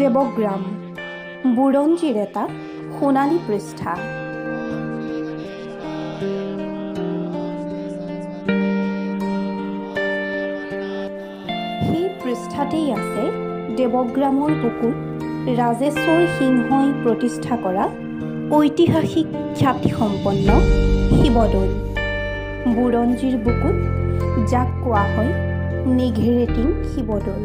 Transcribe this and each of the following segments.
দেৱগ্ৰাম বুৰঞ্জীৰ এটা সোণালী পৃষ্ঠা। সেই পৃষ্ঠাতেই আছে দেৱগ্ৰামৰ বুকুত ৰাজেশ্বৰ সিংহই প্ৰতিষ্ঠা কৰা ঐতিহাসিক খ্যাতিসম্পন্ন শিৱদৌল। বুৰঞ্জীৰ বুকুত যাক কোৱা হয় নেঘেৰেটিং শিৱদৌল।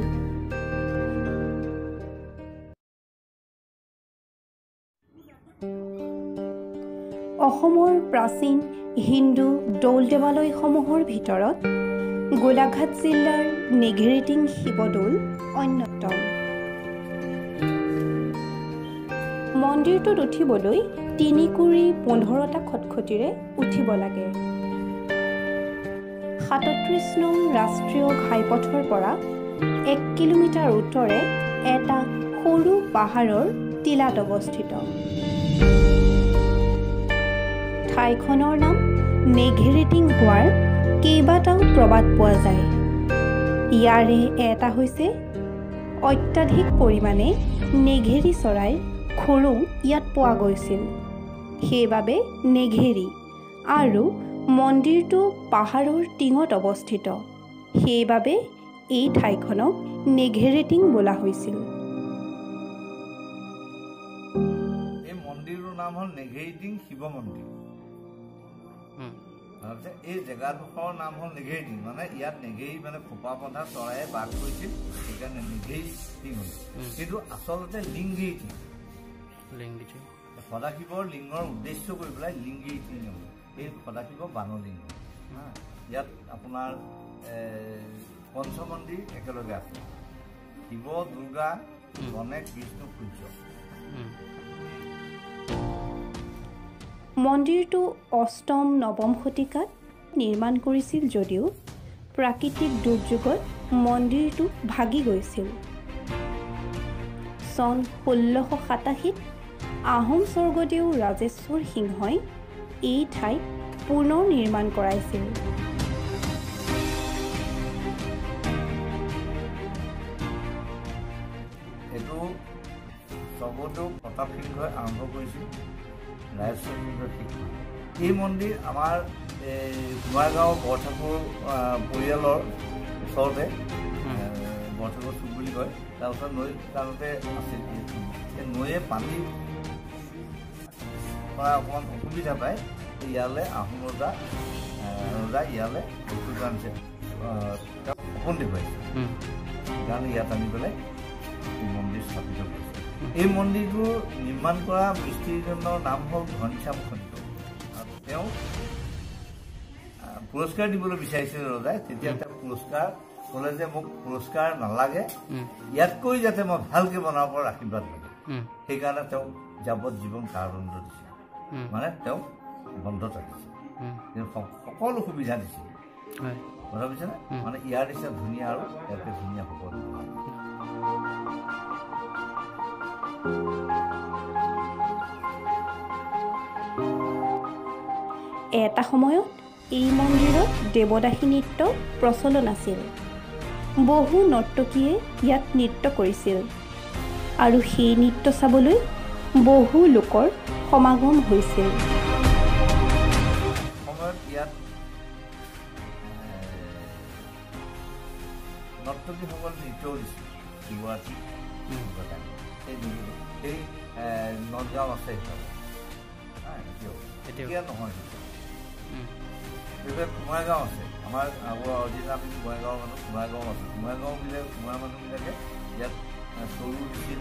অসমৰ প্ৰাচীন হিন্দু দৌল দেৱালয়সমূহৰ ভিতৰত গোলাঘাট জিলাৰ নেঘেৰেটিং শিৱদৌল অন্যতম। মন্দিৰটোত উঠিবলৈ ৩ কুৰি ১৫টা খটখটিৰে উঠিব লাগে। ৩৭ নং ৰাষ্ট্ৰীয় ঘাইপথৰ পৰা ১ কিলোমিটাৰ উত্তৰে এটা সৰু পাহাৰৰ টিলাত অৱস্থিত। ঠাইখনৰ নাম নেঘেৰেটিং হোৱাৰ কেইবাটাও প্ৰবাদ পোৱা যায়। ইয়াৰে এটা হৈছে অত্যাধিক পৰিমাণে নেঘেৰী চৰাইৰ খুৰুং ইয়াত পোৱা গৈছিল, সেইবাবে নেঘেৰী, আৰু মন্দিৰটো পাহাৰৰ টিঙত অৱস্থিত, সেইবাবে এই ঠাইখনক নেঘেৰেটিং বোলা হৈছিল। এই মন্দিৰৰ নাম হ'ল নেঘেৰেটিং শিৱ মন্দিৰ। এই জেগাডোখৰৰ নাম হ'ল নেঘেৰেটিং, মানে ইয়াত নেঘেৰী মানে খোপা বন্ধা চৰায়ে বাস কৰিছিল, সেইকাৰণে নেঘেৰেটিং হ'ল। কিন্তু আচলতে লিংগেৰিটিং, সদাশিৱৰ লিংগৰ উদ্দেশ্য কৰি পেলাই লিংগেৰিটিং হ'ল। এই সদাশিৱ বানলিংগ। ইয়াত আপোনাৰ পঞ্চমন্দিৰ একেলগে আছে, শিৱ, দুৰ্গা, গণেশ, বিষ্ণু, সূৰ্য। মন্দিৰটো অষ্টম নৱম শতিকাত নিৰ্মাণ কৰিছিল যদিও প্ৰাকৃতিক দুৰ্যোগত মন্দিৰটো ভাগি গৈছিল। চন ১৬৮৭ত আহোম স্বৰ্গদেউ ৰাজেশ্বৰ সিংহই এই ঠাইত পুনৰ নিৰ্মাণ কৰাইছিল। এইটো স্বৰ্গদেউ প্ৰতাপ সিংহই আৰম্ভ কৰিছিল, ৰাজেশ্বৰ সিংহৰ শিক্ষা। এই মন্দিৰ আমাৰ কুমাৰগাঁও বৰঠাকুৰ পৰিয়ালৰ ওচৰতে, বৰঠাকুৰ চুক বুলি কয়, তাৰ ওচৰত নৈ কাৰণতে আছিল। এই নৈয়ে পানী পৰা অকণমান অসুবিধা পায়, ইয়ালৈ আহোম ৰজা ইয়ালৈ বস্তু আনিছে, সপোন দেখুৱাইছে, সেইকাৰণে ইয়াত আনি পেলাই মন্দিৰ স্থাপিত কৰিছে। এই মন্দিৰটো নিৰ্মাণ কৰা মিস্ত্ৰীজনৰ নাম হ'ল ঘনশ্যাম খণ্ড। তেওঁ পুৰস্কাৰ দিবলৈ বিচাৰিছিল ৰজাই, তেতিয়া তেওঁ পুৰস্কাৰ ক'লে যে মোক পুৰস্কাৰ নালাগে, ইয়াতকৈ যাতে মই ভালকৈ বনাব পৰা আশীৰ্বাদ লাগে, সেইকাৰণে তেওঁ যাৱজ্জীৱন কাৰাদণ্ড দিছিল, মানে তেওঁ বন্ধত ৰাখিছিল, কিন্তু সকলো সুবিধা দিছিল। কথা বুজিছেনে? মানে ইয়াৰ নিচিনা ধুনীয়া আৰু ইয়াতকৈ ধুনীয়া হ'ব নোৱাৰে। এটা সময়ত এই মন্দিৰত দেৱদাসী নৃত্য প্ৰচলন আছিল। বহু নৰ্তকীয়ে ইয়াত নৃত্য কৰিছিল আৰু সেই নৃত্য চাবলৈ বহু লোকৰ সমাগম হৈছিল। সময়ত ইয়াত নৰ্তকীসকল নৃত্যও দিছিল। শিৱৰাত্ৰি সেই নগাঁও আছে, এতিয়া নহয়, কুমাৰগাঁও আছে। আমাৰ অৰিজিনেল আমি কুমাৰগাঁৱৰ মানুহ, কুমাৰগাঁও আছে। কুমাৰ মানুহবিলাকে ইয়াত চৰু দিছিল।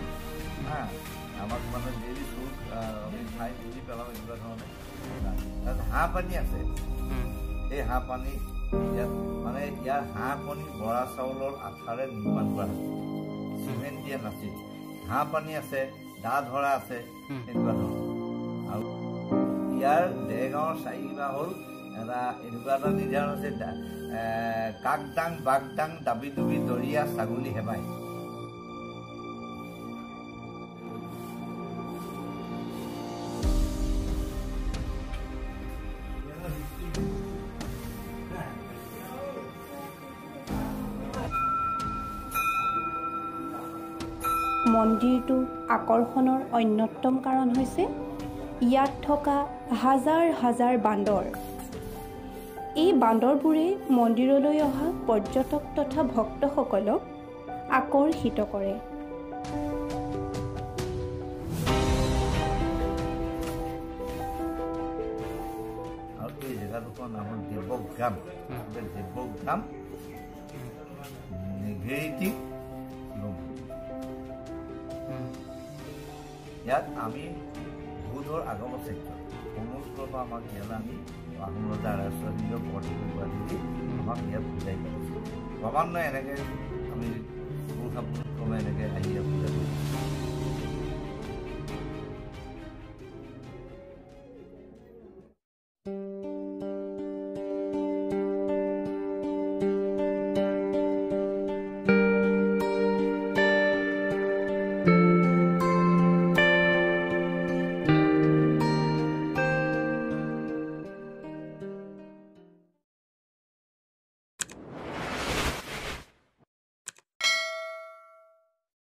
আমাক মানে ডেইলি চৰু আমি খাই ডেইলি পেলাওঁ, এনেকুৱা ধৰণে। তাত হাঁহ পানী আছে। এই হাঁহ পানী ইয়াত মানে ইয়াৰ হাঁহ কণী বৰা চাউলৰ আঠাৰে নিৰ্মাণ কৰা হৈছিল, চিমেণ্ট দিয়া নাছিল। হাঁহ পানী আছে, দা ধৰা আছে, এনেকুৱা ধৰণৰ। আৰু ইয়াৰ দেৰগাঁৱৰ চাৰিবা হ'ল এটা এনেকুৱা এটা নিৰ্ধাৰণ আছে, কাকদাং বাগদাং দাবি ডুবি দৰিয়া ছাগলী হেমাই। মন্দিৰটো আকৰ্ষণৰ অন্যতম কাৰণ হৈছে ইয়াত থকা হাজাৰ হাজাৰ বান্দৰ। এই বান্দৰবোৰে মন্দিৰলৈ অহা পৰ্যটক তথা ভক্তসকলক আকৰ্ষিত কৰে। আৰু এই জেগাডোখৰ নাম হ'ল দেৱগ্ৰাম। দেৱগ্ৰাম নেগেৰিটিভ লুম। ইয়াত আমি বহুতৰ আগমন চাইছোঁ। সমুদ্ৰৰ পৰা আমাক ইয়ালৈ আমি আহোম ৰজা ৰাজচন্দ্ৰ বৰদলৈ দি আমাক ইয়াত বুজাই কৰিছোঁ। ক্ৰমান্বয়ে এনেকৈ আমি ক্ৰমে এনেকৈ আহি ইয়াত পূজা কৰিছোঁ।